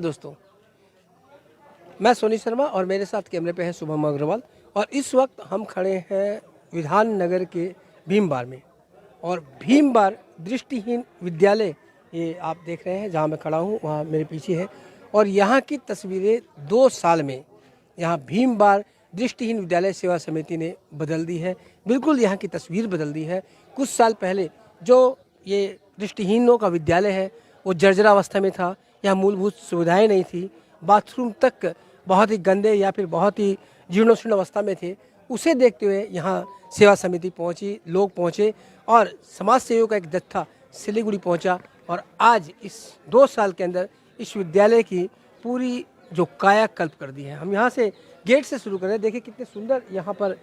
दोस्तों, मैं सोनी शर्मा और मेरे साथ कैमरे पे है शुभम अग्रवाल और इस वक्त हम खड़े हैं विधान नगर के भीमबार में। और भीमबार दृष्टिहीन विद्यालय ये आप देख रहे हैं, जहाँ मैं खड़ा हूँ वहाँ मेरे पीछे है। और यहाँ की तस्वीरें 2 साल में यहाँ भीमबार दृष्टिहीन विद्यालय सेवा समिति ने बदल दी है। बिल्कुल यहाँ की तस्वीर बदल दी है। कुछ साल पहले जो ये दृष्टिहीनों का विद्यालय है वो जर्जरा अवस्था में था। यहाँ मूलभूत सुविधाएं नहीं थी, बाथरूम तक बहुत ही गंदे या फिर बहुत ही जीर्णोशीर्ण अवस्था में थे। उसे देखते हुए यहाँ सेवा समिति पहुँची, लोग पहुँचे और समाज सेवियों का एक जत्था सिलीगुड़ी पहुँचा। और आज इस 2 साल के अंदर इस विद्यालय की पूरी जो कायाकल्प कर दी है। हम यहाँ से गेट से शुरू करें। देखिए कितने सुंदर यहाँ पर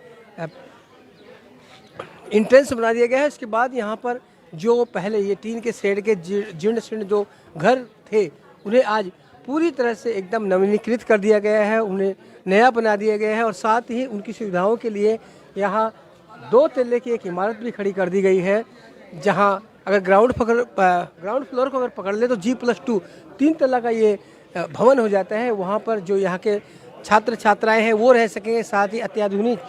एंट्रेंस बना दिया गया है। इसके बाद यहाँ पर जो पहले ये टीन के शेड के जीर्ण शीर्ण जो घर थे उन्हें आज पूरी तरह से एकदम नवीनीकृत कर दिया गया है, उन्हें नया बना दिया गया है। और साथ ही उनकी सुविधाओं के लिए यहाँ 2 तल्ले की एक इमारत भी खड़ी कर दी गई है, जहाँ अगर ग्राउंड फ्लोर को अगर पकड़ ले तो G+2 3 तल्ला का ये भवन हो जाता है। वहाँ पर जो यहाँ के छात्र छात्राएँ हैं वो रह सकेंगे। साथ ही अत्याधुनिक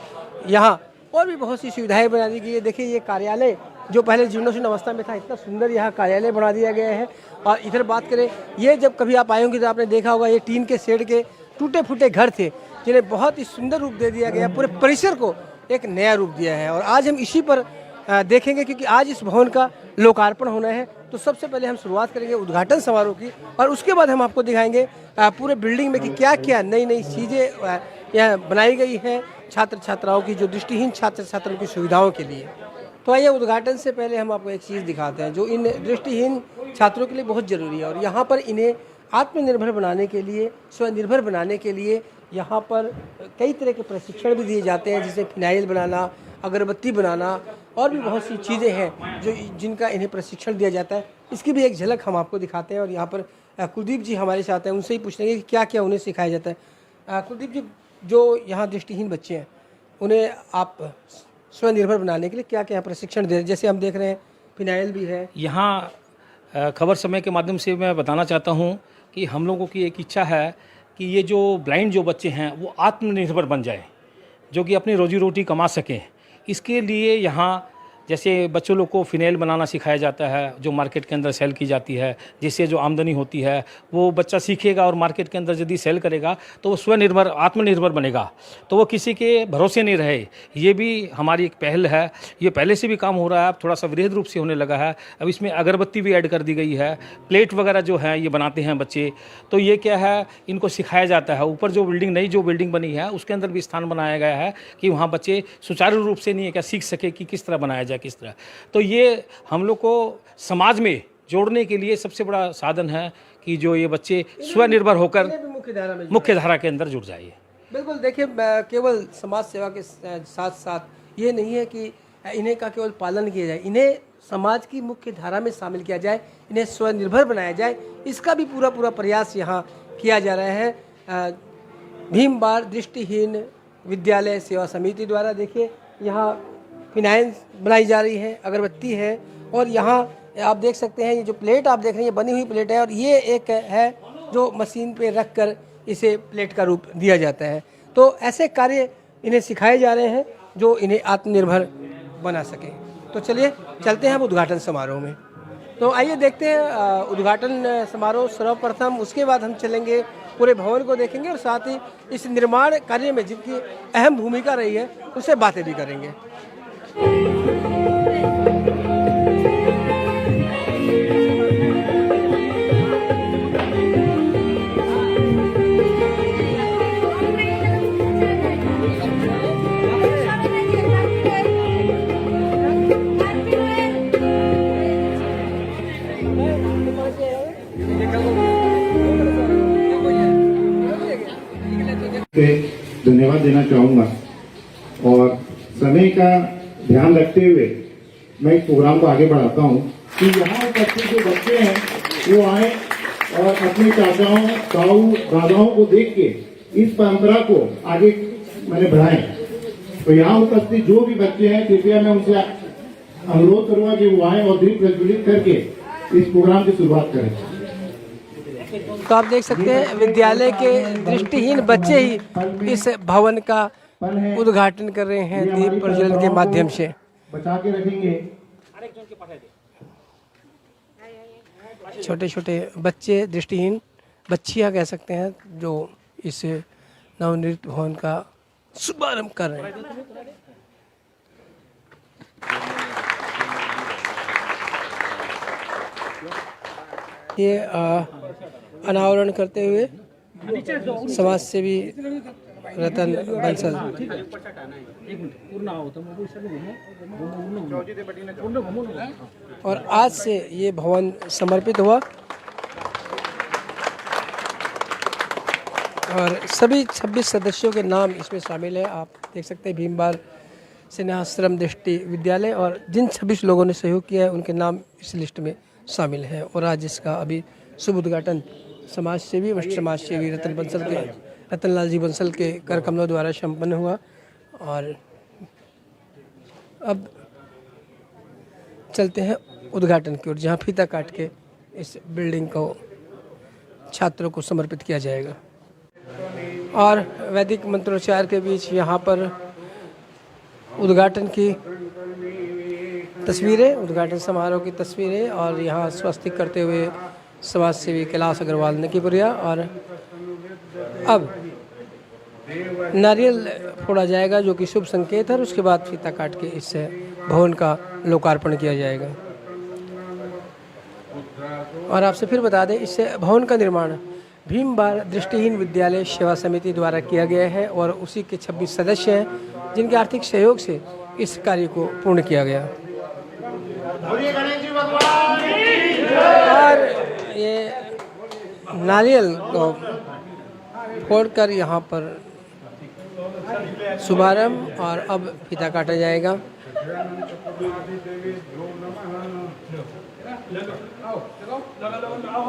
यहाँ और भी बहुत सी सुविधाएं बना दी गई है। देखिए ये कार्यालय जो पहले जीर्णोशीर्ण अवस्था में था, इतना सुंदर यहाँ कार्यालय बना दिया गया है। और इधर बात करें, ये जब कभी आप आए होंगे तो आपने देखा होगा ये टीन के शेड के टूटे फूटे घर थे, जिन्हें बहुत ही सुंदर रूप दे दिया गया, पूरे परिसर को एक नया रूप दिया है। और आज हम इसी पर देखेंगे, क्योंकि आज इस भवन का लोकार्पण होना है। तो सबसे पहले हम शुरुआत करेंगे उद्घाटन समारोह की और उसके बाद हम आपको दिखाएंगे पूरे बिल्डिंग में कि क्या क्या नई नई चीज़ें यहाँ बनाई गई हैं छात्र छात्राओं की, जो दृष्टिहीन छात्र छात्राओं की सुविधाओं के लिए। तो आइए उद्घाटन से पहले हम आपको एक चीज़ दिखाते हैं जो इन दृष्टिहीन छात्रों के लिए बहुत ज़रूरी है। और यहाँ पर इन्हें आत्मनिर्भर बनाने के लिए, स्वनिर्भर बनाने के लिए यहाँ पर कई तरह के प्रशिक्षण भी दिए जाते हैं, जैसे फिनाइल बनाना, अगरबत्ती बनाना और भी बहुत सी चीज़ें हैं जो जिनका इन्हें प्रशिक्षण दिया जाता है। इसकी भी एक झलक हम आपको दिखाते हैं। और यहाँ पर कुलदीप जी हमारे साथ हैं, उनसे ही पूछेंगे कि क्या क्या उन्हें सिखाया जाता है। कुलदीप जी, जो यहाँ दृष्टिहीन बच्चे हैं उन्हें आप स्वनिर्भर बनाने के लिए क्या क्या प्रशिक्षण दे रहे हैं? जैसे हम देख रहे हैं फिनाइल भी है यहाँ। खबर समय के माध्यम से मैं बताना चाहता हूँ कि हम लोगों की एक इच्छा है कि ये जो ब्लाइंड जो बच्चे हैं वो आत्मनिर्भर बन जाएं, जो कि अपनी रोजी रोटी कमा सकें। इसके लिए यहाँ जैसे बच्चों लोग को फिनाइल बनाना सिखाया जाता है, जो मार्केट के अंदर सेल की जाती है, जिससे जो आमदनी होती है वो बच्चा सीखेगा और मार्केट के अंदर यदि सेल करेगा तो वो स्वनिर्भर आत्मनिर्भर बनेगा, तो वो किसी के भरोसे नहीं रहे। ये भी हमारी एक पहल है। ये पहले से भी काम हो रहा है, अब थोड़ा सा वृहद रूप से होने लगा है। अब इसमें अगरबत्ती भी ऐड कर दी गई है, प्लेट वगैरह जो है ये बनाते हैं बच्चे। तो ये क्या है, इनको सिखाया जाता है। ऊपर जो बिल्डिंग नई जो बिल्डिंग बनी है उसके अंदर भी स्थान बनाया गया है कि वहाँ बच्चे सुचारू रूप से नहीं है क्या सीख सके कि किस तरह बनाया जाए, किस तरह। तो ये हम लोग को समाज में जोड़ने के लिए सबसे बड़ा साधन है कि जो ये बच्चे स्वनिर्भर होकर मुख्य धारा के अंदर जुड़ जाए। बिल्कुल। देखिए, केवल समाज सेवा के साथ साथ ये नहीं है कि इन्हें का केवल पालन किया जाए, इन्हें समाज की मुख्य धारा में शामिल किया जाए, इन्हें स्वनिर्भर बनाया जाए। इसका भी पूरा प्रयास यहाँ किया जा रहा है भीमबार दृष्टिहीन विद्यालय सेवा समिति द्वारा। देखिए यहाँ फिनाइल बनाई जा रही है, अगरबत्ती है। और यहाँ आप देख सकते हैं ये जो प्लेट आप देख रहे हैं ये बनी हुई प्लेट है, और ये एक है जो मशीन पे रख कर इसे प्लेट का रूप दिया जाता है। तो ऐसे कार्य इन्हें सिखाए जा रहे हैं जो इन्हें आत्मनिर्भर बना सके। तो चलिए चलते हैं हम उद्घाटन समारोह में। तो आइए देखते हैं उद्घाटन समारोह सर्वप्रथम, उसके बाद हम चलेंगे पूरे भवन को देखेंगे और साथ ही इस निर्माण कार्य में जिनकी अहम भूमिका रही है उससे बातें भी करेंगे। धन्यवाद देना चाहूँगा और समय का ध्यान रखते हुए मैं इस प्रोग्राम को आगे बढ़ाता हूँ कि यहाँ उपस्थित जो बच्चे हैं वो आए और अपने चाचाओं, ताऊ, दादाओं को देख के इस परंपरा को आगे मैंने बढ़ाएं। तो यहाँ उपस्थित जो भी बच्चे हैं कृपया मैं उनसे अनुरोध करूँगा कि वो आए और दीप प्रज्वलित करके इस प्रोग्राम की शुरुआत करें। तो आप देख सकते हैं विद्यालय के दृष्टिहीन बच्चे ही इस भवन का उद्घाटन कर रहे हैं दीप प्रज्वलन के माध्यम से। बचा के रखेंगे। छोटे छोटे बच्चे, दृष्टिहीन बच्चियां कह सकते हैं, जो इस नवनिर्मित भवन का शुभारंभ कर रहे हैं। ये अनावरण करते हुए समाज सेवी रतन बंसल। और आज से ये भवन समर्पित हुआ और सभी 26 सदस्यों के नाम इसमें शामिल है। आप देख सकते हैं भीमबार स्नेहाश्रम दृष्टि विद्यालय और जिन 26 लोगों ने सहयोग किया है उनके नाम इस लिस्ट में शामिल है। और आज इसका अभी शुभ उद्घाटन समाज सेवी वरिष्ठ समाज सेवी रतनलाल जी बंसल के कर कमलों द्वारा संपन्न हुआ। और अब चलते हैं उद्घाटन की ओर, जहाँ फीता काट के इस बिल्डिंग को छात्रों को समर्पित किया जाएगा। और वैदिक मंत्रोच्चार के बीच यहाँ पर उद्घाटन की तस्वीरें, उद्घाटन समारोह की तस्वीरें, और यहाँ स्वस्तिक करते हुए समाज सेवी कैलाश अग्रवाल नकीपुरिया। और अब नारियल फोड़ा जाएगा जो कि शुभ संकेत है, और उसके बाद फीता काट के इस भवन का लोकार्पण किया जाएगा। और आपसे फिर बता दें, इस भवन का निर्माण भीमबार दृष्टिहीन विद्यालय सेवा समिति द्वारा किया गया है और उसी के 26 सदस्य हैं जिनके आर्थिक सहयोग से इस कार्य को पूर्ण किया गया। और ये नारियल को फोड़कर यहाँ पर शुभारंभ, और अब फीता काटा जाएगा।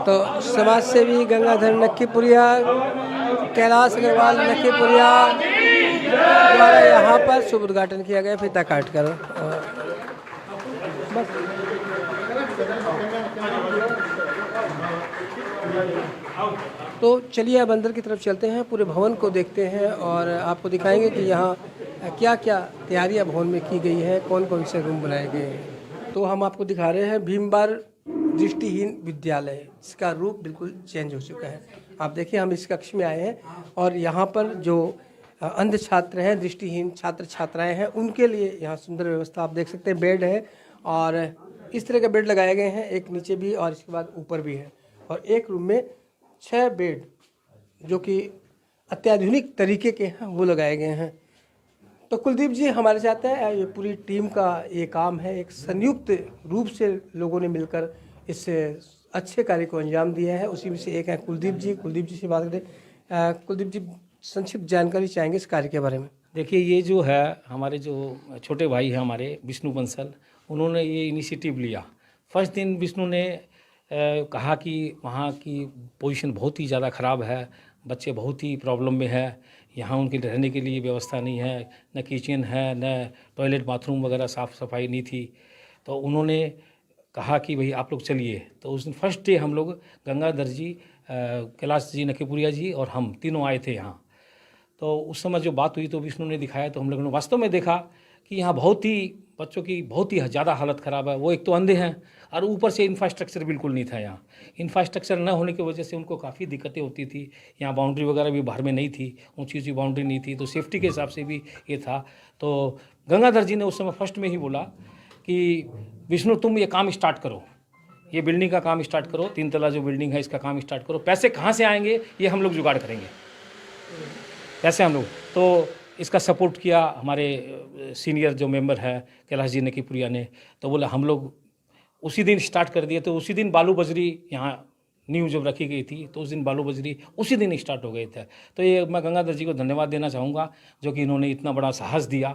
तो समाज सेवी गंगाधर नक्कीपुरिया, कैलाश अग्रवाल नक्कीपुरिया द्वारा यहाँ पर शुभ उद्घाटन किया गया फीता काट कर। बस तो चलिए अब अंदर की तरफ चलते हैं, पूरे भवन को देखते हैं और आपको दिखाएंगे कि यहाँ क्या क्या तैयारियाँ भवन में की गई है, कौन कौन से रूम बनाए गए हैं। तो हम आपको दिखा रहे हैं भीमबार दृष्टिहीन विद्यालय, इसका रूप बिल्कुल चेंज हो चुका है। आप देखिए, हम इस कक्ष में आए हैं और यहाँ पर जो अंध छात्र हैं, दृष्टिहीन छात्र छात्राएं हैं, उनके लिए यहाँ सुंदर व्यवस्था आप देख सकते हैं। बेड है और इस तरह के बेड लगाए गए हैं, एक नीचे भी और इसके बाद ऊपर भी है। और एक रूम में 6 बेड जो कि अत्याधुनिक तरीके के हैं वो लगाए गए हैं। तो कुलदीप जी हमारे साथ हैं, ये पूरी टीम का ये काम है, एक संयुक्त रूप से लोगों ने मिलकर इस अच्छे कार्य को अंजाम दिया है। उसी में से एक है कुलदीप जी। कुलदीप जी से बात करें। कुलदीप जी, संक्षिप्त जानकारी चाहेंगे इस कार्य के बारे में। देखिए, ये जो है हमारे जो छोटे भाई हैं हमारे विष्णु बंसल, उन्होंने ये इनिशिएटिव लिया। फर्स्ट दिन विष्णु ने कहा कि वहाँ की पोजीशन बहुत ही ज़्यादा ख़राब है, बच्चे बहुत ही प्रॉब्लम में है, यहाँ उनके रहने के लिए व्यवस्था नहीं है, न किचन है, न टॉयलेट बाथरूम वगैरह साफ़ सफाई नहीं थी। तो उन्होंने कहा कि भाई आप लोग चलिए। तो उस दिन फर्स्ट डे हम लोग गंगाधर जी, कैलाश जी नकीपुरिया जी और हम तीनों आए थे यहाँ। तो उस समय जो बात हुई तो विष्णु ने दिखाया, तो हम लोगों ने वास्तव में देखा कि यहाँ बहुत ही बच्चों की बहुत ही ज़्यादा हालत ख़राब है। वो एक तो अंधे हैं और ऊपर से इंफ्रास्ट्रक्चर बिल्कुल नहीं था। यहाँ इंफ्रास्ट्रक्चर न होने की वजह से उनको काफ़ी दिक्कतें होती थी। यहाँ बाउंड्री वगैरह भी बाहर में नहीं थी, ऊंची ऊंची बाउंड्री नहीं थी, तो सेफ्टी के हिसाब से भी ये था। तो गंगाधर जी ने उस समय फर्स्ट में ही बोला कि विष्णु तुम ये काम स्टार्ट करो, ये बिल्डिंग का काम स्टार्ट करो, 3 तला जो बिल्डिंग है इसका काम स्टार्ट करो। पैसे कहाँ से आएंगे ये हम लोग जुगाड़ करेंगे, पैसे हम लोग। तो इसका सपोर्ट किया हमारे सीनियर जो मेंबर है कैलाश जी नकीपुरिया ने। तो बोला हम लोग उसी दिन स्टार्ट कर दिए। तो उसी दिन बालू बजरी यहाँ नींव जब रखी गई थी तो उस दिन बालू बजरी उसी दिन स्टार्ट हो गए थे। तो ये मैं गंगाधर जी को धन्यवाद देना चाहूँगा जो कि इन्होंने इतना बड़ा साहस दिया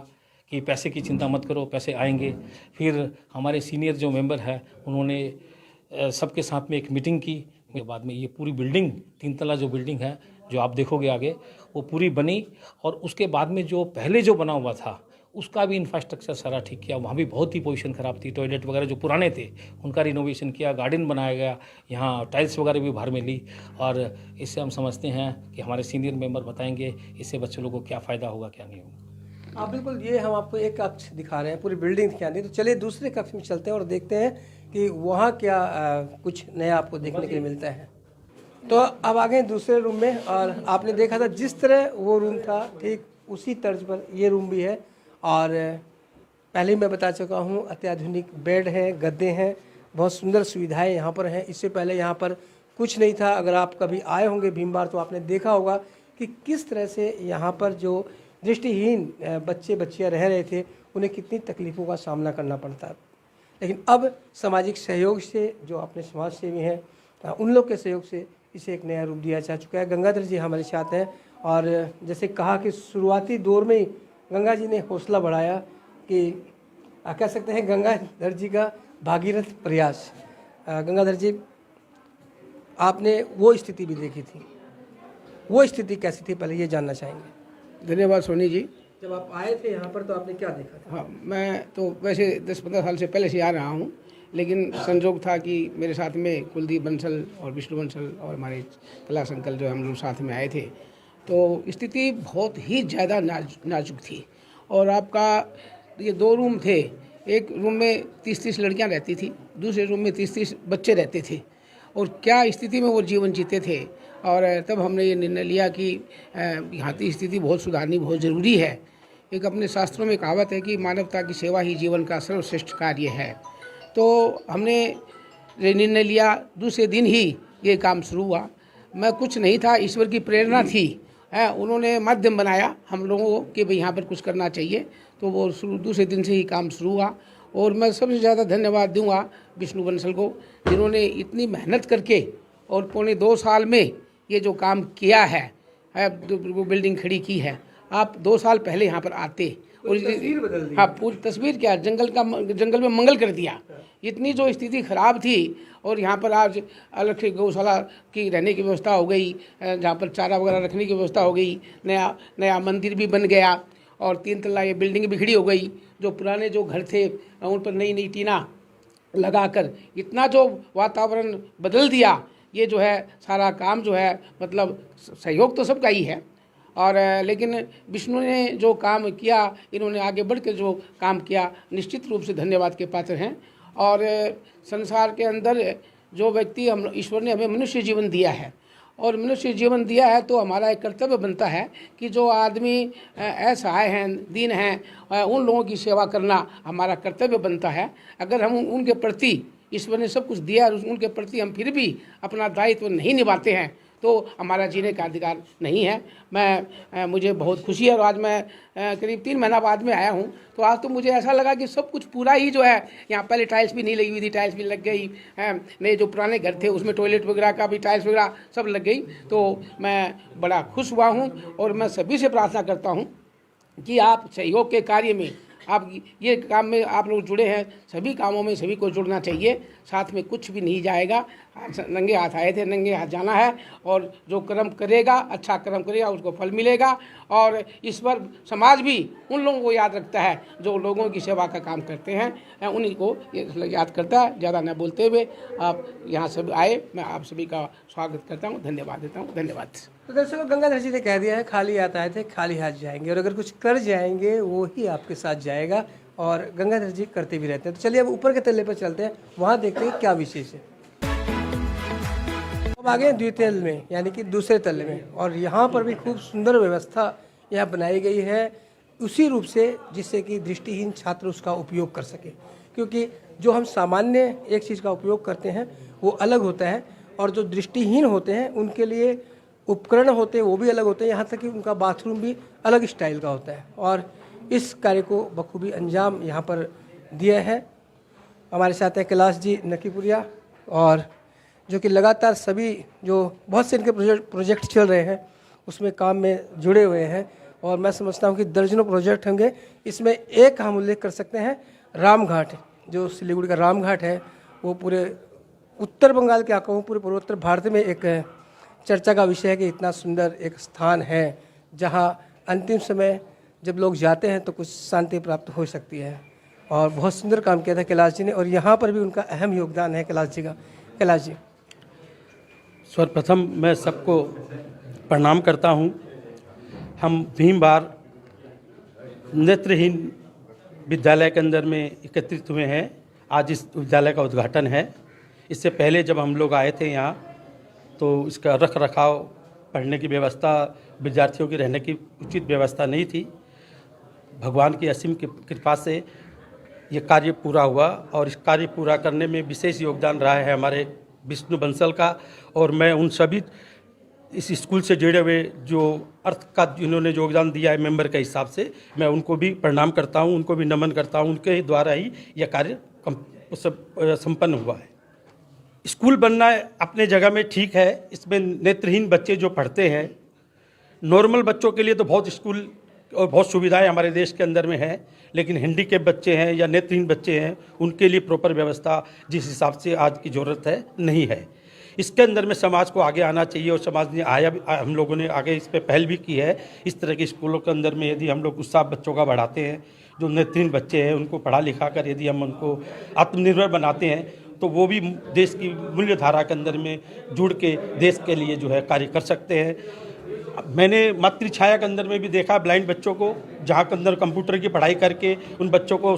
कि पैसे की चिंता मत करो, पैसे आएंगे। फिर हमारे सीनियर जो मेंबर है उन्होंने सबके साथ में एक मीटिंग की। के बाद में ये पूरी बिल्डिंग 3 तला जो बिल्डिंग है जो आप देखोगे आगे वो पूरी बनी। और उसके बाद में जो पहले जो बना हुआ था उसका भी इंफ्रास्ट्रक्चर सारा ठीक किया। वहाँ भी बहुत ही पोजीशन ख़राब थी, टॉयलेट वगैरह जो पुराने थे उनका रिनोवेशन किया, गार्डन बनाया गया, यहाँ टाइल्स वगैरह भी बाहर मिली। और इससे हम समझते हैं कि हमारे सीनियर मेंबर बताएंगे इससे बच्चों लोगों को क्या फ़ायदा होगा क्या नहीं होगा। आप बिल्कुल, ये हम आपको एक कक्ष दिखा रहे हैं, पूरी बिल्डिंग दिखानी है। तो चलिए दूसरे कक्ष में चलते हैं और देखते हैं कि वहाँ क्या कुछ नया आपको देखने के लिए मिलता है। तो अब आ गए दूसरे रूम में, और आपने देखा था जिस तरह वो रूम था ठीक उसी तर्ज पर ये रूम भी है। और पहले ही मैं बता चुका हूँ, अत्याधुनिक बेड हैं, गद्दे हैं, बहुत सुंदर सुविधाएं यहाँ पर हैं। इससे पहले यहाँ पर कुछ नहीं था। अगर आप कभी आए होंगे भीमबार तो आपने देखा होगा कि किस तरह से यहाँ पर जो दृष्टिहीन बच्चे बच्चियाँ रह रहे थे उन्हें कितनी तकलीफ़ों का सामना करना पड़ता। लेकिन अब सामाजिक सहयोग से, जो अपने समाज सेवी हैं उन लोग के सहयोग से इसे एक नया रूप दिया जा चुका है। गंगाधर जी हमारे साथ हैं, और जैसे कहा कि शुरुआती दौर में ही गंगा जी ने हौसला बढ़ाया कि कह सकते हैं गंगाधर जी का भागीरथ प्रयास। गंगाधर जी, आपने वो स्थिति भी देखी थी, वो स्थिति कैसी थी पहले ये जानना चाहेंगे। धन्यवाद सोनी जी। जब आप आए थे यहाँ पर तो आपने क्या देखा था? हाँ, मैं तो वैसे 10-15 साल से पहले से आ रहा हूँ, लेकिन संजोग था कि मेरे साथ में कुलदीप बंसल और विष्णु बंसल और हमारे कैलाश अंकल जो हम लोग साथ में आए थे, तो स्थिति बहुत ही ज़्यादा नाजुक थी। और आपका ये 2 रूम थे, एक रूम में 30-30 लड़कियाँ रहती थी, दूसरे रूम में 30-30 बच्चे रहते थे, और क्या स्थिति में वो जीवन जीते थे। और तब हमने ये निर्णय लिया कि यहाँ की स्थिति बहुत सुधारनी बहुत ज़रूरी है। एक अपने शास्त्रों में कहावत है कि मानवता की सेवा ही जीवन का सर्वश्रेष्ठ कार्य है। तो हमने ये निर्णय लिया, दूसरे दिन ही ये काम शुरू हुआ। मैं कुछ नहीं था, ईश्वर की प्रेरणा थी, उन्होंने माध्यम बनाया हम लोगों को कि भाई यहाँ पर कुछ करना चाहिए। तो वो दूसरे दिन से ही काम शुरू हुआ। और मैं सबसे ज़्यादा धन्यवाद दूंगा विष्णु बंसल को, जिन्होंने इतनी मेहनत करके और पौने 2 साल में ये जो काम किया है, वो बिल्डिंग खड़ी की है। आप 2 साल पहले यहाँ पर आते और तस्वीर बदल दी। हाँ, पूरी तस्वीर क्या, जंगल में मंगल कर दिया। इतनी जो स्थिति खराब थी, और यहाँ पर आज अलग से गौशाला की रहने की व्यवस्था हो गई, जहाँ पर चारा वगैरह रखने की व्यवस्था हो गई, नया मंदिर भी बन गया, और 3 तल्ला ये बिल्डिंग भी खड़ी हो गई। जो पुराने जो घर थे उन पर नई टीना लगाकर इतना जो वातावरण बदल दिया। ये जो है सारा काम जो है, मतलब सहयोग तो सबका ही है, और लेकिन विष्णु ने जो काम किया, इन्होंने आगे बढ़ के जो काम किया, निश्चित रूप से धन्यवाद के पात्र हैं। और संसार के अंदर जो व्यक्ति हम ईश्वर ने हमें मनुष्य जीवन दिया है, और मनुष्य जीवन दिया है, तो हमारा एक कर्तव्य बनता है कि जो आदमी असहाय हैं, दीन हैं, उन लोगों की सेवा करना हमारा कर्तव्य बनता है। अगर हम उनके प्रति, ईश्वर ने सब कुछ दिया और उनके प्रति हम फिर भी अपना दायित्व नहीं निभाते हैं, तो हमारा जीने का अधिकार नहीं है। मुझे बहुत खुशी है, और आज मैं करीब 3 महीना बाद में आया हूँ, तो आज तो मुझे ऐसा लगा कि सब कुछ पूरा ही जो है, यहाँ पहले टाइल्स भी नहीं लगी हुई थी, टाइल्स भी लग गई, नए जो पुराने घर थे उसमें टॉयलेट वगैरह का भी टाइल्स वगैरह सब लग गई। तो मैं बड़ा खुश हुआ हूँ, और मैं सभी से प्रार्थना करता हूँ कि आप सहयोग के कार्य में, आप ये काम में आप लोग जुड़े हैं, सभी कामों में सभी को जुड़ना चाहिए। साथ में कुछ भी नहीं जाएगा, नंगे हाथ आए थे, नंगे हाथ जाना है, और जो कर्म करेगा, अच्छा कर्म करेगा, उसको फल मिलेगा। और ईश्वर समाज भी उन लोगों को याद रखता है जो लोगों की सेवा का काम करते हैं, उन्हीं को याद करता है। ज़्यादा न बोलते हुए आप यहाँ सब आए, मैं आप सभी का स्वागत करता हूँ, धन्यवाद देता हूँ। धन्यवाद। तो दर्शकों, गंगाधर जी ने कह दिया है, खाली हाथ आए थे खाली हाथ जाएंगे, और अगर कुछ कर जाएंगे वो ही आपके साथ जाएगा, और गंगाधर जी करते भी रहते हैं। तो चलिए अब ऊपर के तल्ले पर चलते हैं, वहाँ देखते हैं क्या विशेष है। अब आ गए द्वितीय तल में, यानी कि दूसरे तल्ले में, और यहाँ पर भी खूब सुंदर व्यवस्था यहाँ बनाई गई है, उसी रूप से जिससे कि दृष्टिहीन छात्र उसका उपयोग कर सके। क्योंकि जो हम सामान्य एक चीज़ का उपयोग करते हैं वो अलग होता है, और जो दृष्टिहीन होते हैं उनके लिए उपकरण होते हैं वो भी अलग होते हैं, यहाँ तक कि उनका बाथरूम भी अलग स्टाइल का होता है। और इस कार्य को बखूबी अंजाम यहाँ पर दिया है। हमारे साथ है कैलाश जी नकीपुरिया, और जो कि लगातार सभी जो बहुत से इनके प्रोजेक्ट चल रहे हैं उसमें काम में जुड़े हुए हैं, और मैं समझता हूँ कि दर्जनों प्रोजेक्ट होंगे। इसमें एक हम उल्लेख कर सकते हैं, रामघाट, जो सिलीगुड़ी का रामघाट है, वो पूरे उत्तर बंगाल क्या कहूँ, पूरे पूर्वोत्तर भारत में एक चर्चा का विषय है कि इतना सुंदर एक स्थान है जहाँ अंतिम समय जब लोग जाते हैं तो कुछ शांति प्राप्त हो सकती है। और बहुत सुंदर काम किया था कैलाश जी ने, और यहाँ पर भी उनका अहम योगदान है कैलाश जी का। कैलाश जी, सर्वप्रथम मैं सबको प्रणाम करता हूँ। हम भीम बार नेत्रहीन विद्यालय के अंदर में एकत्रित हुए हैं। आज इस विद्यालय का उद्घाटन है। इससे पहले जब हम लोग आए थे यहाँ तो इसका रख रखाव, पढ़ने की व्यवस्था, विद्यार्थियों की रहने की उचित व्यवस्था नहीं थी। भगवान की असीम कृपा से ये कार्य पूरा हुआ और इस कार्य पूरा करने में विशेष योगदान रहा है हमारे विष्णु बंसल का। और मैं उन सभी इस स्कूल से जुड़े हुए जो अर्थ का जिन्होंने योगदान दिया है मेंबर के हिसाब से, मैं उनको भी प्रणाम करता हूँ, उनको भी नमन करता हूँ। उनके द्वारा ही यह कार्य संपन्न हुआ है। स्कूल बनना अपने जगह में ठीक है। इसमें नेत्रहीन बच्चे जो पढ़ते हैं, नॉर्मल बच्चों के लिए तो बहुत स्कूल और बहुत सुविधाएं हमारे देश के अंदर में है, लेकिन हैंडीकैप बच्चे हैं या नेत्रहीन बच्चे हैं, उनके लिए प्रॉपर व्यवस्था जिस हिसाब से आज की ज़रूरत है नहीं है। इसके अंदर में समाज को आगे आना चाहिए और समाज ने आया भी, हम लोगों ने आगे इस पर पहल भी की है। इस तरह के स्कूलों के अंदर में यदि हम लोग उत्साह बच्चों का बढ़ाते हैं, जो नेत्रहीन बच्चे हैं उनको पढ़ा लिखा कर यदि हम उनको आत्मनिर्भर बनाते हैं तो वो भी देश की मूल्य धारा के अंदर में जुड़ के देश के लिए जो है कार्य कर सकते हैं। मैंने मातृ छाया के अंदर में भी देखा ब्लाइंड बच्चों को, जहाँ के अंदर कंप्यूटर की पढ़ाई करके उन बच्चों को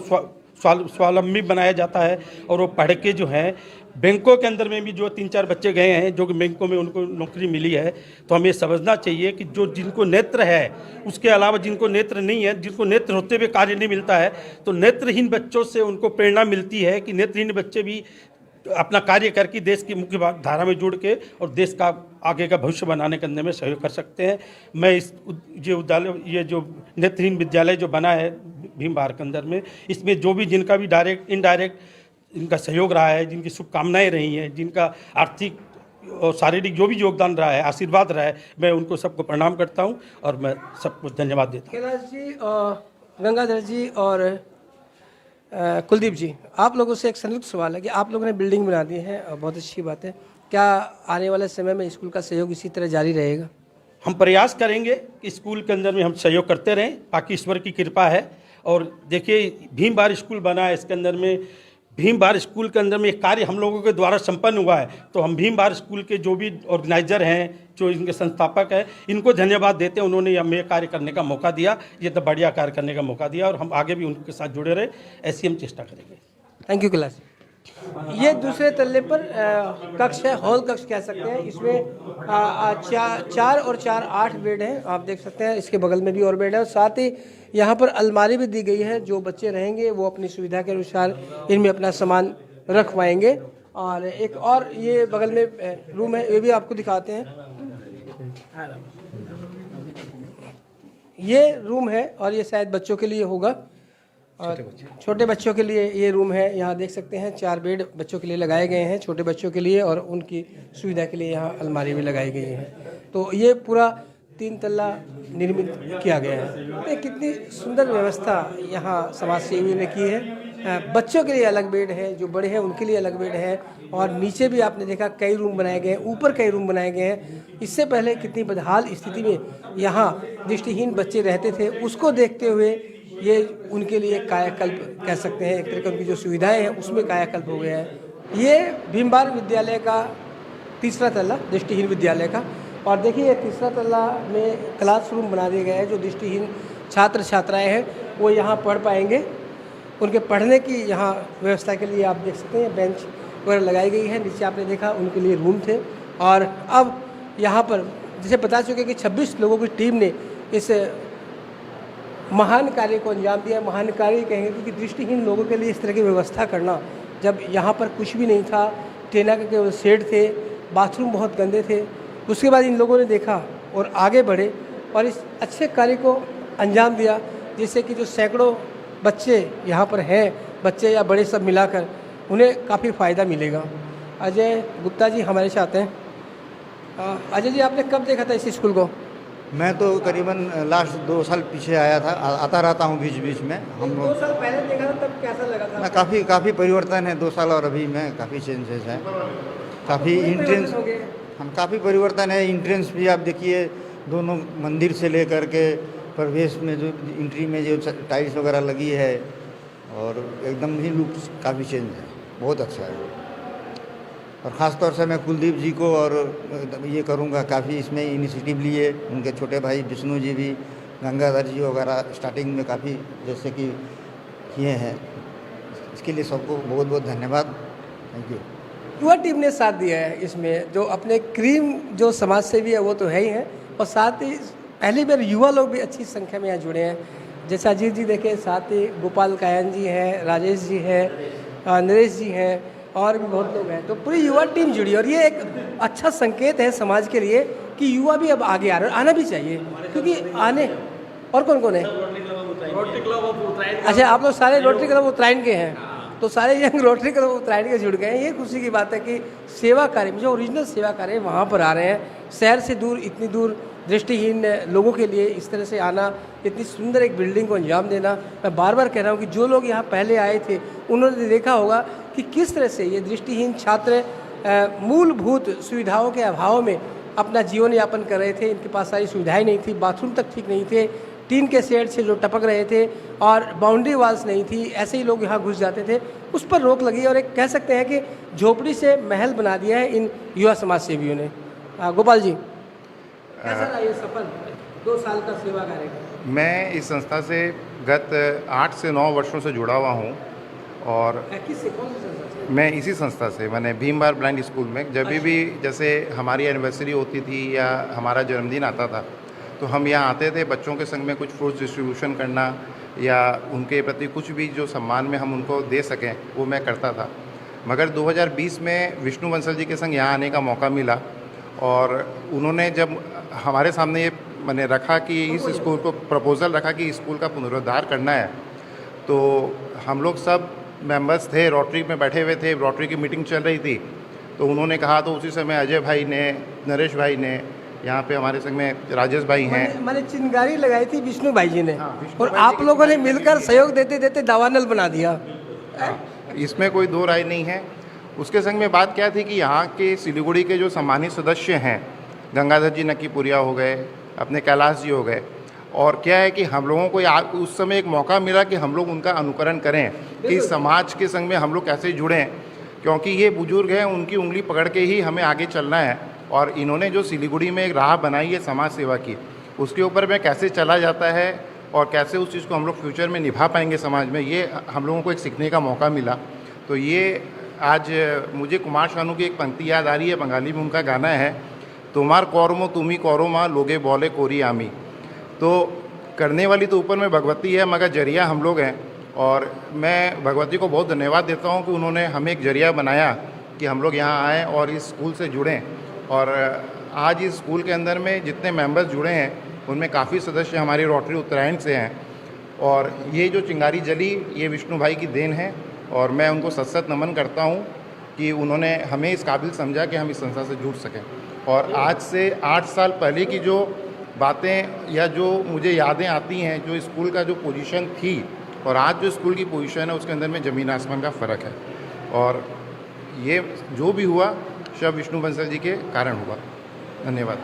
स्वावलंबी बनाया जाता है और वो पढ़ के जो है बैंकों के अंदर में भी जो 3-4 बच्चे गए हैं जो कि बैंकों में उनको नौकरी मिली है। तो हमें समझना चाहिए कि जो जिनको नेत्र है उसके अलावा जिनको नेत्र नहीं है, जिनको नेत्र होते हुए कार्य नहीं मिलता है, तो नेत्रहीन बच्चों से उनको प्रेरणा मिलती है कि नेत्रहीन बच्चे भी अपना कार्य करके देश की मुख्य धारा में जुड़ के और देश का आगे का भविष्य बनाने के अंदर में सहयोग कर सकते हैं। मैं इस ये जो नेत्रहीन विद्यालय जो बना है भीम बार के अंदर में, इसमें जो भी जिनका भी डायरेक्ट इनडायरेक्ट इनका सहयोग रहा है, जिनकी शुभकामनाएं रही हैं, जिनका आर्थिक और शारीरिक जो भी योगदान रहा है, आशीर्वाद रहा है, मैं उनको सबको प्रणाम करता हूं और मैं सबको धन्यवाद देता हूं। कैलाश जी, गंगाधर जी और कुलदीप जी, आप लोगों से एक संयुक्त सवाल है कि आप लोगों ने बिल्डिंग बना दी है और बहुत अच्छी बात है। क्या आने वाले समय में स्कूल का सहयोग इसी तरह जारी रहेगा? हम प्रयास करेंगे कि स्कूल के अंदर में हम सहयोग करते रहें, बाकी ईश्वर की कृपा है। और देखिए भीम बार स्कूल बना है, इसके अंदर में भीम बार स्कूल के अंदर में एक कार्य हम लोगों के द्वारा संपन्न हुआ है। तो हम भीम बार स्कूल के जो भी ऑर्गेनाइजर हैं, जो इनके संस्थापक हैं, इनको धन्यवाद देते हैं। उन्होंने हमें कार्य करने का मौका दिया, ये तो बढ़िया कार्य करने का मौका दिया और हम आगे भी उनके साथ जुड़े रहे, ऐसी हम चेष्टा करेंगे। Thank you Kailash. ये दूसरे तल्ले पर कक्ष है, हॉल कक्ष कह सकते हैं। इसमें 4 और 4 8 बेड हैं, आप देख सकते हैं। इसके बगल में भी और बेड है और साथ ही यहाँ पर अलमारी भी दी गई है। जो बच्चे रहेंगे वो अपनी सुविधा के अनुसार इनमें अपना सामान रख पाएंगे। और एक और ये बगल में रूम है, ये भी आपको दिखाते हैं। ये रूम है और ये शायद बच्चों के लिए होगा, छोटे बच्चों के लिए ये रूम है। यहाँ देख सकते हैं 4 बेड बच्चों के लिए लगाए गए हैं, छोटे बच्चों के लिए, और उनकी सुविधा के लिए यहाँ अलमारी भी लगाई गई है। तो ये पूरा 3 तल्ला निर्मित किया गया है। ये कितनी सुंदर व्यवस्था यहाँ समाज सेवी ने की है। बच्चों के लिए अलग बेड है, जो बड़े हैं उनके लिए अलग बेड है, और नीचे भी आपने देखा कई रूम बनाए गए हैं, ऊपर कई रूम बनाए गए हैं। इससे पहले कितनी बदहाल स्थिति में यहाँ दृष्टिहीन बच्चे रहते थे, उसको देखते हुए ये उनके लिए कायाकल्प कह सकते हैं। एक तरह की उनकी जो सुविधाएं हैं उसमें कायाकल्प हो गया है। ये भीम बार विद्यालय का 3रा तल्ला, दृष्टिहीन विद्यालय का। और देखिए 3रा तल्ला में क्लासरूम बना दिए गए हैं। जो दृष्टिहीन छात्र छात्राएं हैं वो यहाँ पढ़ पाएंगे। उनके पढ़ने की यहाँ व्यवस्था के लिए आप देख सकते हैं बेंच वगैरह लगाई गई है। नीचे आपने देखा उनके लिए रूम थे। और अब यहाँ पर जैसे बता चुके कि 26 लोगों की टीम ने इस महान कार्य को अंजाम दिया। महान कार्य कहेंगे क्योंकि दृष्टिहीन लोगों के लिए इस तरह की व्यवस्था करना, जब यहाँ पर कुछ भी नहीं था, टेना के केवल शेड थे, बाथरूम बहुत गंदे थे, उसके बाद इन लोगों ने देखा और आगे बढ़े और इस अच्छे कार्य को अंजाम दिया, जिससे कि जो सैकड़ों बच्चे यहाँ पर हैं, बच्चे या बड़े सब मिलाकर, उन्हें काफ़ी फ़ायदा मिलेगा। अजय गुप्ता जी हमारे साथ हैं। अजय जी, आपने कब देखा था इस स्कूल को? मैं तो करीबन लास्ट 2 साल पीछे आया था, आता रहता हूँ बीच बीच में। हम 2 साल पहले देखा था, तब कैसा लगा था? मैं काफ़ी परिवर्तन है 2 साल और अभी में काफ़ी चेंजेस है। काफ़ी इंट्रेंस हम काफ़ी परिवर्तन है। इंट्रेंस भी आप देखिए, दोनों मंदिर से लेकर के प्रवेश में जो एंट्री में जो टाइल्स वगैरह लगी है और एकदम ही लुक काफ़ी चेंज है, बहुत अच्छा है। और ख़ास तौर से मैं कुलदीप जी को और ये करूँगा, काफ़ी इसमें इनिशिएटिव लिए, उनके छोटे भाई विष्णु जी भी, गंगाधर जी वगैरह स्टार्टिंग में काफ़ी जैसे कि किए हैं, इसके लिए सबको बहुत बहुत धन्यवाद, थैंक यू। युवा टीम ने साथ दिया है इसमें, जो अपने क्रीम जो समाज सेवी है वो तो है ही है, और साथ ही पहली बार युवा लोग भी अच्छी संख्या में यहाँ जुड़े हैं। जैसे अजीत जी देखें, साथ ही गोपाल कायन जी हैं, राजेश जी हैं, नरेश जी हैं, और भी बहुत लोग हैं। तो पूरी युवा टीम जुड़ी, और ये एक अच्छा संकेत है समाज के लिए कि युवा भी अब आगे आ रहे हैं, आना भी चाहिए, क्योंकि आने। और कौन कौन है? अच्छा, आप लोग सारे रोटरी क्लब उत्तरायण के हैं, तो सारे यंग रोटरी क्लब उत्तरायण के जुड़ गए हैं। ये खुशी की बात है कि सेवा कार्य, जो ओरिजिनल सेवा कार्य है वहाँ पर आ रहे हैं। शहर से दूर, इतनी दूर दृष्टिहीन लोगों के लिए इस तरह से आना, इतनी सुंदर एक बिल्डिंग को अंजाम देना। मैं बार बार कह रहा हूँ कि जो लोग यहाँ पहले आए थे उन्होंने देखा होगा कि किस तरह से ये दृष्टिहीन छात्र मूलभूत सुविधाओं के अभाव में अपना जीवन यापन कर रहे थे। इनके पास सारी सुविधाएं नहीं थी, बाथरूम तक ठीक नहीं थे, टीन के शेड से जो टपक रहे थे, और बाउंड्री वाल्स नहीं थी, ऐसे ही लोग यहाँ घुस जाते थे। उस पर रोक लगी, और एक कह सकते हैं कि झोपड़ी से महल बना दिया है इन युवा समाज सेवियों ने। गोपाल जी, कैसा रहा ये सफल 2 साल का सेवा कार्य? मैं इस संस्था से गत 8 से 9 वर्षों से जुड़ा हुआ हूँ, और किससे, कौन सी संस्था से? मैं इसी संस्था से, मैंने भीम बार ब्लाइंड स्कूल में जब भी जैसे हमारी एनिवर्सरी होती थी या हमारा जन्मदिन आता था, तो हम यहाँ आते थे बच्चों के संग में कुछ फ्रूट्स डिस्ट्रीब्यूशन करना, या उनके प्रति कुछ भी जो सम्मान में हम उनको दे सकें वो मैं करता था। मगर 2020 में विष्णु बंसल जी के संग यहाँ आने का मौका मिला, और उन्होंने जब हमारे सामने ये मैंने रखा कि इस स्कूल को प्रपोज़ल रखा कि स्कूल का पुनरुद्धार करना है, तो हम लोग सब मेंबर्स थे, रोटरी में बैठे हुए थे, रोटरी की मीटिंग चल रही थी, तो उन्होंने कहा, तो उसी समय अजय भाई ने, नरेश भाई ने, यहाँ पे हमारे संग में राजेश भाई हैं, मैंने चिंगारी लगाई थी विष्णु भाई जी ने, और आप लोगों ने मिलकर सहयोग देते देते दावानल बना दिया। इसमें कोई दो राय नहीं है। उसके संग में बात क्या थी कि यहाँ के सिलीगुड़ी के जो सम्मानित सदस्य हैं, गंगाधर जी नक्कीपुरिया हो गए, अपने कैलाश जी हो गए, और क्या है कि हम लोगों को उस समय एक मौका मिला कि हम लोग उनका अनुकरण करें कि समाज के संग में हम लोग कैसे जुड़ें, क्योंकि ये बुजुर्ग हैं, उनकी उंगली पकड़ के ही हमें आगे चलना है। और इन्होंने जो सिलीगुड़ी में एक राह बनाई है समाज सेवा की, उसके ऊपर में कैसे चला जाता है और कैसे उस चीज़ को हम लोग फ्यूचर में निभा पाएंगे समाज में, ये हम लोगों को एक सीखने का मौका मिला। तो ये आज मुझे कुमार शानू की एक पंक्ति याद आ रही है, बंगाली में उनका गाना है, तुम्हार कौरमो तुम्ही कौरो माँ लोगे बोले कोरी आमी। तो करने वाली तो ऊपर में भगवती है, मगर जरिया हम लोग हैं, और मैं भगवती को बहुत धन्यवाद देता हूँ कि उन्होंने हमें एक जरिया बनाया कि हम लोग यहाँ आएँ और इस स्कूल से जुड़ें। और आज इस स्कूल के अंदर में जितने मेंबर्स जुड़े हैं उनमें काफ़ी सदस्य हमारी रोटरी उत्तरायण से हैं, और ये जो चिंगारी जली ये विष्णु भाई की देन है, और मैं उनको सत नमन करता हूँ कि उन्होंने हमें इस काबिल समझा कि हम इस संस्था से जुड़ सकें। और आज से 8 साल पहले की जो बातें या जो मुझे यादें आती हैं, जो स्कूल का जो पोजीशन थी और आज जो स्कूल की पोजीशन है, उसके अंदर में ज़मीन आसमान का फ़र्क है। और ये जो भी हुआ सब विष्णु बंसल जी के कारण हुआ। धन्यवाद।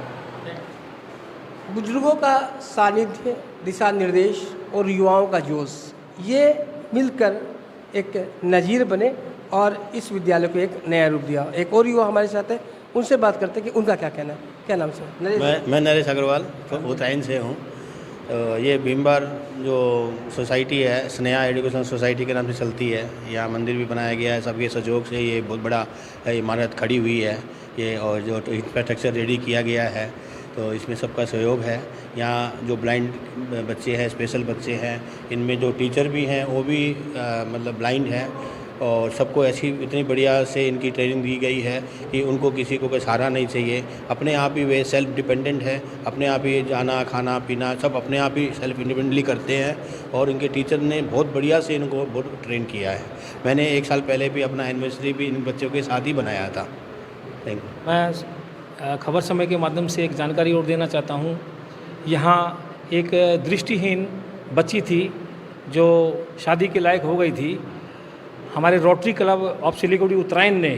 बुजुर्गों का सानिध्य, दिशा निर्देश और युवाओं का जोश, ये मिलकर एक नज़ीर बने और इस विद्यालय को एक नया रूप दिया। एक और युवा हमारे साथ है, उनसे बात करते हैं कि उनका क्या कहना है। क्या नाम से? मैं नरेश अग्रवाल उत्तरायण से हूँ। ये भीमबार जो सोसाइटी है, स्नेहा एजुकेशन सोसाइटी के नाम से चलती है। यहाँ मंदिर भी बनाया गया है, सबके सहयोग से ये बहुत बड़ा इमारत खड़ी हुई है ये, और जो इंफ्रास्ट्रक्चर रेडी किया गया है, तो इसमें सबका सहयोग है। यहाँ जो ब्लाइंड बच्चे हैं, स्पेशल बच्चे हैं, इनमें जो टीचर भी हैं वो भी मतलब ब्लाइंड हैं, और सबको ऐसी इतनी बढ़िया से इनकी ट्रेनिंग दी गई है कि उनको किसी को कोई सहारा नहीं चाहिए। अपने आप ही वे सेल्फ डिपेंडेंट है, अपने आप ही जाना खाना पीना सब अपने आप ही सेल्फ इंडिपेंडेंटली करते हैं, और इनके टीचर ने बहुत बढ़िया से इनको बहुत ट्रेन किया है। मैंने 1 साल पहले भी अपना एनिवर्सरी भी इन बच्चों के साथ ही बनाया था। Thank you. मैं खबर समय के माध्यम से एक जानकारी और देना चाहता हूँ। यहाँ एक दृष्टिहीन बच्ची थी जो शादी के लायक हो गई थी। हमारे रोटरी क्लब ऑफ सिलीगुड़ी उत्तरायण ने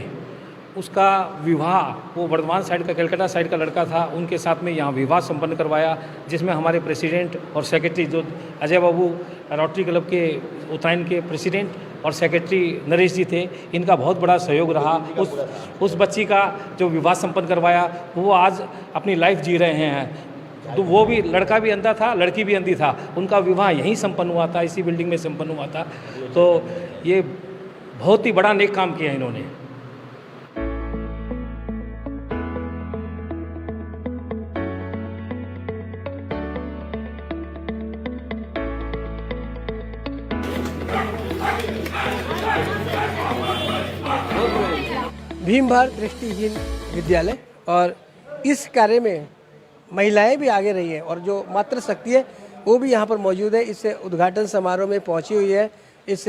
उसका विवाह, वो वर्धमान साइड का, कलकत्ता साइड का लड़का था, उनके साथ में यहाँ विवाह संपन्न करवाया, जिसमें हमारे प्रेसिडेंट और सेक्रेटरी जो अजय बाबू रोटरी क्लब के उत्तरायण के प्रेसिडेंट और सेक्रेटरी नरेश जी थे, इनका बहुत बड़ा सहयोग रहा। उस बच्ची का जो विवाह संपन्न करवाया, वो आज अपनी लाइफ जी रहे हैं। तो वो भी, लड़का भी अंधा था, लड़की भी अंधी था, उनका विवाह यहीं संपन्न हुआ था, इसी बिल्डिंग में संपन्न हुआ था। तो ये बहुत ही बड़ा नेक काम किया इन्होंने। भीम भारत दृष्टिहीन विद्यालय, और इस कार्य में महिलाएं भी आगे रही हैं और जो मातृ शक्ति है वो भी यहाँ पर मौजूद है। इस उद्घाटन समारोह में पहुंची हुई है। इस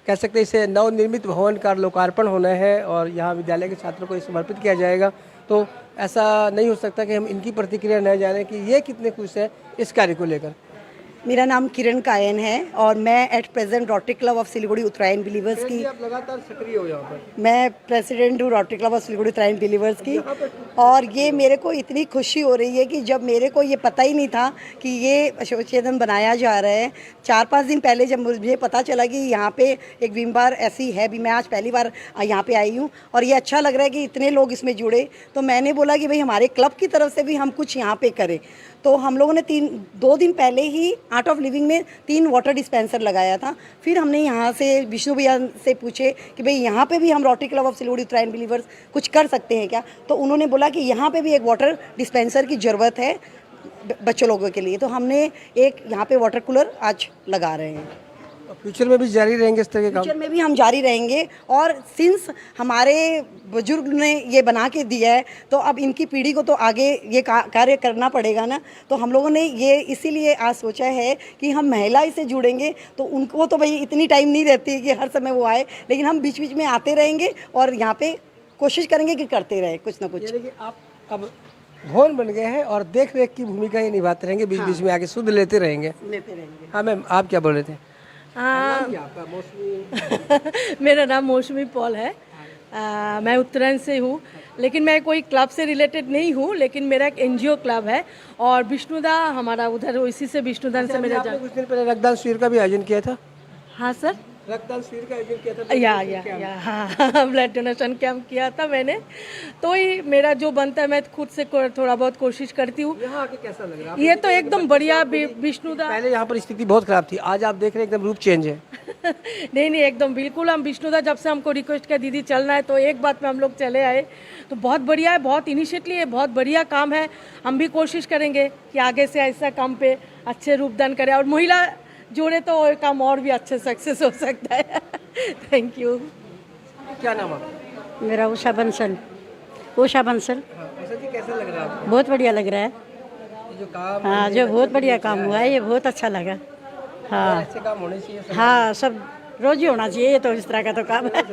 कह सकते हैं इसे नवनिर्मित भवन का लोकार्पण होना है और यहाँ विद्यालय के छात्रों को समर्पित किया जाएगा। तो ऐसा नहीं हो सकता कि हम इनकी प्रतिक्रिया न जानें कि ये कितने खुश है इस कार्य को लेकर। मेरा नाम किरण कायन है और मैं at present Rotary Club of Siliguri Uttarayan Believers की, आप लगातार सक्रिय हो यहाँ पर। मैं प्रेसिडेंट हूँ Rotary Club of Siliguri Uttarayan Believers की। और ये मेरे को इतनी खुशी हो रही है कि जब मेरे को ये पता ही नहीं था कि ये एसोसिएशन बनाया जा रहा है। 4-5 दिन पहले जब मुझे पता चला कि यहाँ पे एक भीम बार ऐसी है, भी मैं आज पहली बार यहाँ पे आई हूँ और ये अच्छा लग रहा है कि इतने लोग इसमें जुड़े। तो मैंने बोला कि भाई हमारे क्लब की तरफ से भी हम कुछ यहाँ पे करें। तो हम लोगों ने 2 दिन पहले ही आर्ट ऑफ लिविंग में 3 वाटर डिस्पेंसर लगाया था। फिर हमने यहाँ से विष्णु भैया से पूछे कि भाई यहाँ पे भी हम Rotary Club of Siliguri Uttarayan Believers कुछ कर सकते हैं क्या। तो उन्होंने बोला कि यहाँ पे भी एक वाटर डिस्पेंसर की ज़रूरत है बच्चों लोगों के लिए। तो हमने एक यहाँ पे वाटर कूलर आज लगा रहे हैं। फ्यूचर में भी जारी रहेंगे इस तरह के काम? फ्यूचर में भी हम जारी रहेंगे। और सिंस हमारे बुजुर्ग ने ये बना के दिया है तो अब इनकी पीढ़ी को तो आगे ये कार्य करना पड़ेगा ना। तो हम लोगों ने ये इसीलिए आज सोचा है कि हम महिला से जुड़ेंगे। तो उनको तो भाई इतनी टाइम नहीं रहती कि हर समय वो आए, लेकिन हम बीच बीच में आते रहेंगे और यहाँ पे कोशिश करेंगे कि करते रहे कुछ ना कुछ। यानी कि आप अब भवन बन गए हैं और देख रेख की भूमिका ही निभाते रहेंगे, बीच बीच में आके शुद्ध लेते रहेंगे। हाँ मैम, आप क्या बोल रहे थे? मेरा नाम मौसमी पॉल है। मैं उत्तरायण से हूँ, लेकिन मैं कोई क्लब से रिलेटेड नहीं हूँ, लेकिन मेरा एक एनजीओ क्लब है और विष्णुदा हमारा उधर, इसी से विष्णुदान से मेरा कुछ दिन पहले रक्तदान शिविर का भी आयोजन किया था। हाँ सर, रक्तदान शिविर का आयोजन किया था। या हाँ, ब्लड डोनेशन कैंप किया था मैंने। तो ही मेरा जो बनता है मैं खुद से थोड़ा बहुत कोशिश करती हूँ। यहाँ आके कैसा लग रहा है? ये तो एकदम बढ़िया। विष्णुदा, पहले यहाँ पर स्थिति बहुत खराब थी, आज आप देख रहे हैं एकदम रूप चेंज है। नहीं एकदम बिल्कुल। हम विष्णुदा जब से हमको रिक्वेस्ट किया दीदी चलना है तो एक बात में हम लोग चले आए। तो बहुत बढ़िया है, बहुत इनिशिएटिव है, बहुत बढ़िया काम है। हम भी कोशिश करेंगे कि आगे से ऐसा काम पे अच्छे रूपदान करें और महिला जोड़े तो काम और भी अच्छे सक्सेस हो सकता है। Thank you. क्या नाम है? मेरा उषा बंसल। उषा बंसल। जी कैसा लग रहा है आपको? बहुत बढ़िया लग रहा है। जो काम, हाँ, जो बहुत बढ़िया काम हुआ है, ये बहुत अच्छा लगा। हाँ, अच्छे काम होने चाहिए। हाँ, सब रोज ही होना चाहिए, ये तो इस तरह का तो काम है।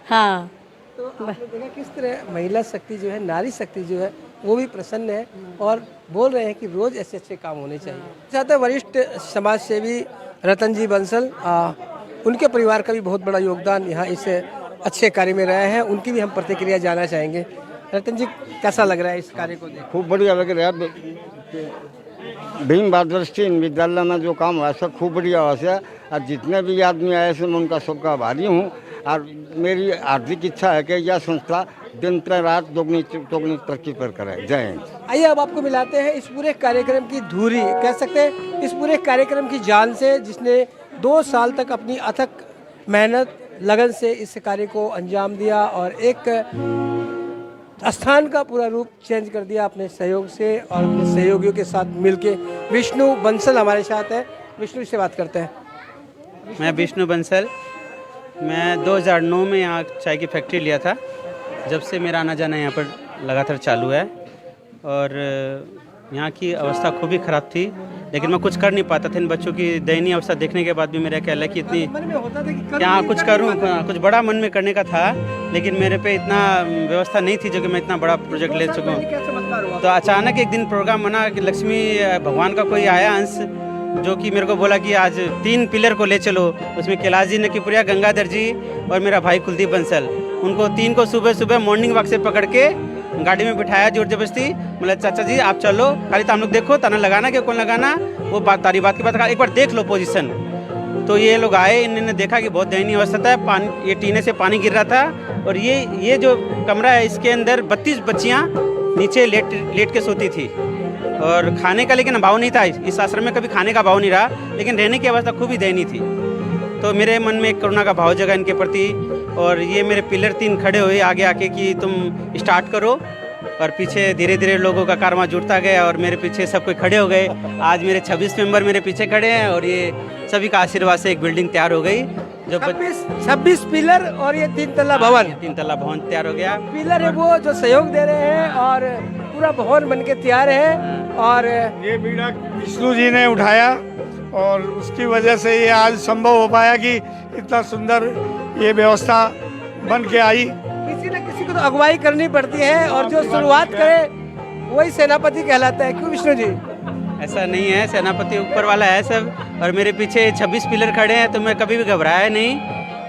हाँ, तो आपने देखा किस तरह महिला शक्ति जो है, नारी शक्ति जो है वो भी प्रसन्न है और बोल रहे हैं कि रोज ऐसे अच्छे काम होने चाहिए। साथ वरिष्ठ समाज सेवी रतन जी बंसल, उनके परिवार का भी बहुत बड़ा योगदान यहाँ इस अच्छे कार्य में रहा है। उनकी भी हम प्रतिक्रिया जानना चाहेंगे। रतन जी कैसा लग रहा है इस कार्य को देख? खूब बढ़िया लग रहा है। भीम भारत दृष्टिहीन विद्यालय में जो काम हुआ सब खूब बढ़िया हुआ है और जितने भी आदमी आए हैं मैं उनका सबका आभारी हूँ। और मेरी हार्दिक इच्छा है कि यह संस्था दिन रात दोगुनी तरक्की पर करे। जय हिंद। आइए अब आपको मिलाते हैं इस पूरे कार्यक्रम की धुरी, कह सकते हैं इस पूरे कार्यक्रम की जान से, जिसने 2 साल तक अपनी अथक मेहनत लगन से इस कार्य को अंजाम दिया और एक स्थान का पूरा रूप चेंज कर दिया अपने सहयोग से और अपने सहयोगियों के साथ मिलके। विष्णु बंसल हमारे साथ है। विष्णु से बात करते हैं। मैं विष्णु बंसल। मैं 2009 में यहाँ चाय की फैक्ट्री लिया था। जब से मेरा आना जाना यहाँ पर लगातार चालू है और यहाँ की अवस्था खूब ही ख़राब थी, लेकिन मैं कुछ कर नहीं पाता था। इन बच्चों की दयनीय अवस्था देखने के बाद भी मेरा ख्याल है कि इतनी यहाँ कुछ करूँ, कुछ बड़ा मन में करने का था, लेकिन मेरे पे इतना व्यवस्था नहीं थी जो कि मैं इतना बड़ा प्रोजेक्ट ले चुका हूँ। तो अचानक एक दिन प्रोग्राम बना कि लक्ष्मी भगवान का कोई आया अंश, जो कि मेरे को बोला कि आज 3 पिलर को ले चलो। उसमें कैलाश जी नकीपुरिया, गंगाधर जी और मेरा भाई कुलदीप बंसल, उनको 3 को सुबह सुबह मॉर्निंग वॉक से पकड़ के गाड़ी में बिठाया जोर जबरदस्ती। मतलब चाचा जी आप चलो, खाली तो हम लोग देखो, तना लगाना कि कौन लगाना, वो बात तारी बात की बात, एक बार देख लो पोजीशन। तो ये लोग आए, इन्होंने देखा कि बहुत दयनीय अवस्था था, पानी, ये टीने से पानी गिर रहा था। और ये जो कमरा है इसके अंदर 32 बच्चियाँ नीचे लेट के सोती थी। और खाने का लेकिन अभाव नहीं था, इस आश्रम में कभी खाने का अभाव नहीं रहा, लेकिन रहने की अवस्था खूब ही दयनीय थी। तो मेरे मन में एक करुणा का भाव जगा इनके प्रति। और ये मेरे पिलर 3 खड़े हुए आगे आके कि तुम स्टार्ट करो, और पीछे धीरे धीरे लोगों का कारवां जुड़ता गया और मेरे पीछे सब कोई खड़े हो गए। आज मेरे 26 मेंबर मेरे पीछे खड़े हैं और ये सभी का आशीर्वाद से एक बिल्डिंग तैयार हो गई। जो 26 पिलर और ये 3 तल्ला भवन, 3 तल्ला भवन तैयार हो गया। पिलर है वो जो सहयोग दे रहे हैं और पूरा भवन बन के तैयार है। और ये बीड़ा विष्णु जी ने उठाया और उसकी वजह से ये आज संभव हो पाया कि इतना सुंदर ये व्यवस्था बन के आई। किसी न किसी को तो अगुवाई करनी पड़ती है और जो शुरुआत करे वही सेनापति कहलाता है। क्यों विष्णु जी? ऐसा नहीं है, सेनापति ऊपर वाला है सब। और मेरे पीछे 26 पिलर खड़े हैं, तो मैं कभी भी घबराया नहीं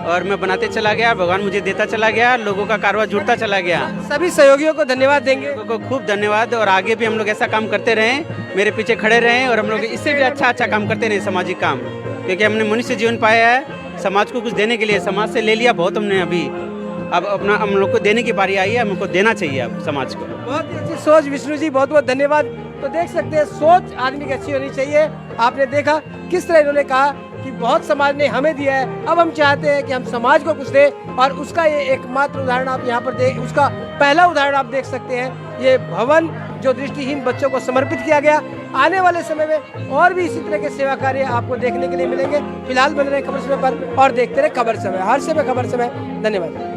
और मैं बनाते चला गया, भगवान मुझे देता चला गया, लोगों का कारवां जुड़ता चला गया। सभी सहयोगियों को धन्यवाद देंगे। लोगों को खूब धन्यवाद, और आगे भी हम लोग ऐसा काम करते रहें, मेरे पीछे खड़े रहें और हम लोग इससे भी अच्छा काम करते रहें सामाजिक काम, क्योंकि हमने मनुष्य जीवन पाया है, समाज को कुछ देने के लिए। समाज से ले लिया बहुत हमने, अभी अब अपना हम लोग को देने की बारी आई है, हमको देना चाहिए अब समाज को। बहुत ही अच्छी सोच विष्णु जी, बहुत बहुत धन्यवाद। तो देख सकते हैं सोच आदमी की अच्छी होनी चाहिए। आपने देखा किस तरह इन्होंने कहा कि बहुत समाज ने हमें दिया है, अब हम चाहते हैं कि हम समाज को कुछ दें, और उसका ये एकमात्र उदाहरण आप यहाँ पर देख, उसका पहला उदाहरण आप देख सकते हैं। ये भवन जो दृष्टिहीन बच्चों को समर्पित किया गया। आने वाले समय में और भी इसी तरह के सेवा कार्य आपको देखने के लिए मिलेंगे। फिलहाल बन रहे खबर समय पर और देखते रहे खबर समय, हर समय खबर समय। धन्यवाद।